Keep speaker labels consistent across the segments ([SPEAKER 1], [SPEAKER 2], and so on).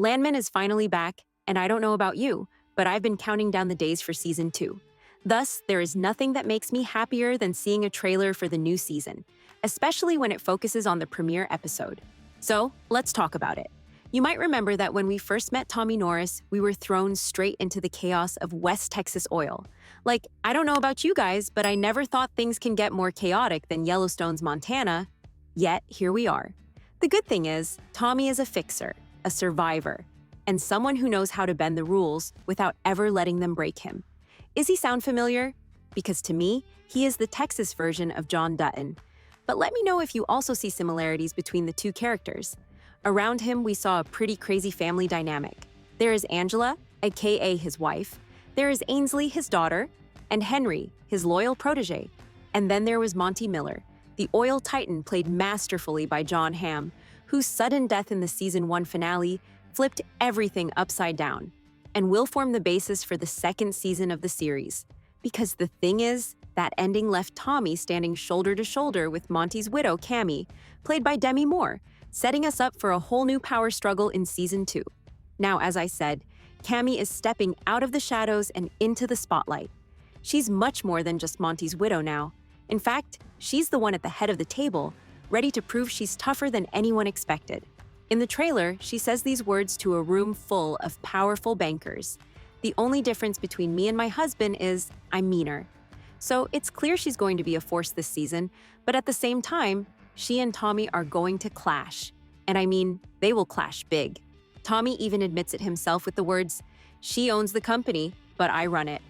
[SPEAKER 1] Landman is finally back, and I don't know about you, but I've been counting down the days for season 2. Thus, there is nothing that makes me happier than seeing a trailer for the new season, especially when it focuses on the premiere episode. So, let's talk about it. You might remember that when we first met Tommy Norris, we were thrown straight into the chaos of West Texas oil. Like, I don't know about you guys, but I never thought things can get more chaotic than Yellowstone's Montana. Yet, here we are. The good thing is, Tommy is a fixer, a survivor, and someone who knows how to bend the rules without ever letting them break him. Is he sound familiar? Because to me, he is the Texas version of John Dutton. But let me know if you also see similarities between the two characters. Around him, we saw a pretty crazy family dynamic. There is Angela, aka his wife. There is Ainsley, his daughter, and Henry, his loyal protege. And then there was Monty Miller, the oil titan played masterfully by John Hamm, whose sudden death in the season 1 finale flipped everything upside down, and will form the basis for the second season of the series. Because the thing is, that ending left Tommy standing shoulder to shoulder with Monty's widow, Cammy, played by Demi Moore, setting us up for a whole new power struggle in season 2. Now, as I said, Cammy is stepping out of the shadows and into the spotlight. She's much more than just Monty's widow now. In fact, she's the one at the head of the table, ready to prove she's tougher than anyone expected. In the trailer, she says these words to a room full of powerful bankers. The only difference between me and my husband is I'm meaner. So it's clear she's going to be a force this season, but at the same time, she and Tommy are going to clash. And I mean, they will clash big. Tommy even admits it himself with the words, "She owns the company, but I run it."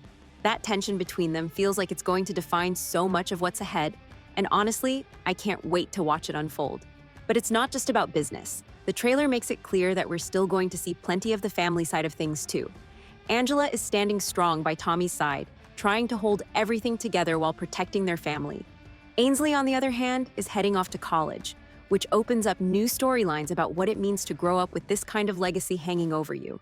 [SPEAKER 1] That tension between them feels like it's going to define so much of what's ahead, and honestly, I can't wait to watch it unfold. But it's not just about business. The trailer makes it clear that we're still going to see plenty of the family side of things too. Angela is standing strong by Tommy's side, trying to hold everything together while protecting their family. Ainsley, on the other hand, is heading off to college, which opens up new storylines about what it means to grow up with this kind of legacy hanging over you.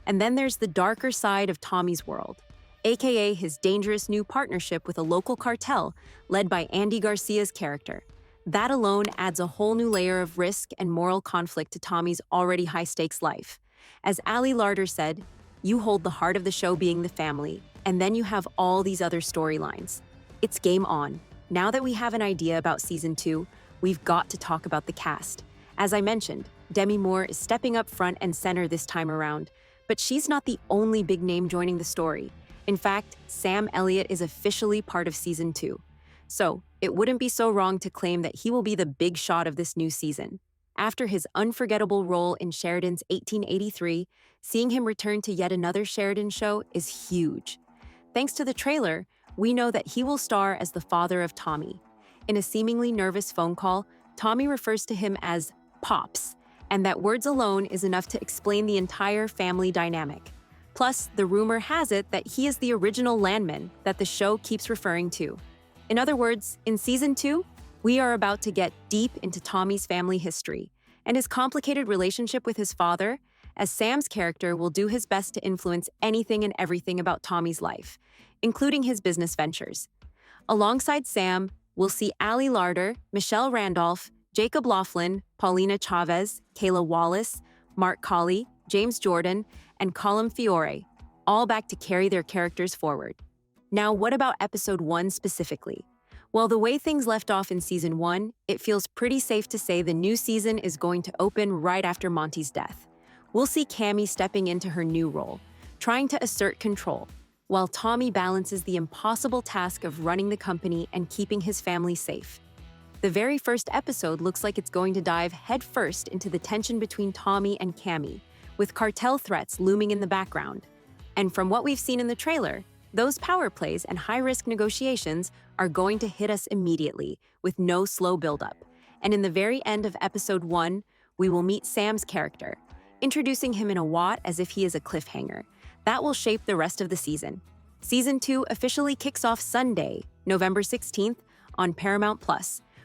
[SPEAKER 1] And then there's the darker side of Tommy's world, aka his dangerous new partnership with a local cartel led by Andy Garcia's character. That alone adds a whole new layer of risk and moral conflict to Tommy's already high-stakes life. As Ali Larder said, you hold the heart of the show being the family, and then you have all these other storylines. It's game on. Now that we have an idea about season 2, we've got to talk about the cast. As I mentioned, Demi Moore is stepping up front and center this time around, but she's not the only big name joining the story. In fact, Sam Elliott is officially part of season 2. So, it wouldn't be so wrong to claim that he will be the big shot of this new season. After his unforgettable role in Sheridan's 1883, seeing him return to yet another Sheridan show is huge. Thanks to the trailer, we know that he will star as the father of Tommy. In a seemingly nervous phone call, Tommy refers to him as Pops, and that words alone is enough to explain the entire family dynamic. Plus, the rumor has it that he is the original Landman that the show keeps referring to. In other words, in season 2, we are about to get deep into Tommy's family history and his complicated relationship with his father, as Sam's character will do his best to influence anything and everything about Tommy's life, including his business ventures. Alongside Sam, we'll see Ali Larder, Michelle Randolph, Jacob Laughlin, Paulina Chavez, Kayla Wallace, Mark Colley, James Jordan, and Colin Fiore, all back to carry their characters forward. Now, what about episode 1 specifically? Well, the way things left off in season 1, it feels pretty safe to say the new season is going to open right after Monty's death. We'll see Cammy stepping into her new role, trying to assert control, while Tommy balances the impossible task of running the company and keeping his family safe. The very first episode looks like it's going to dive headfirst into the tension between Tommy and Cammy, with cartel threats looming in the background. And from what we've seen in the trailer, those power plays and high-risk negotiations are going to hit us immediately, with no slow buildup. And in the very end of episode 1, we will meet Sam's character, introducing him in a WOT as if he is a cliffhanger. That will shape the rest of the season. Season 2 officially kicks off Sunday, November 16th, on Paramount+,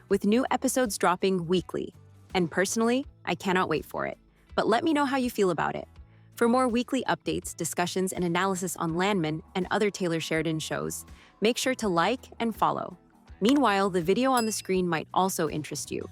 [SPEAKER 1] with new episodes dropping weekly. And personally, I cannot wait for it. But let me know how you feel about it. For more weekly updates, discussions, and analysis on Landman and other Taylor Sheridan shows, make sure to like and follow. Meanwhile, the video on the screen might also interest you.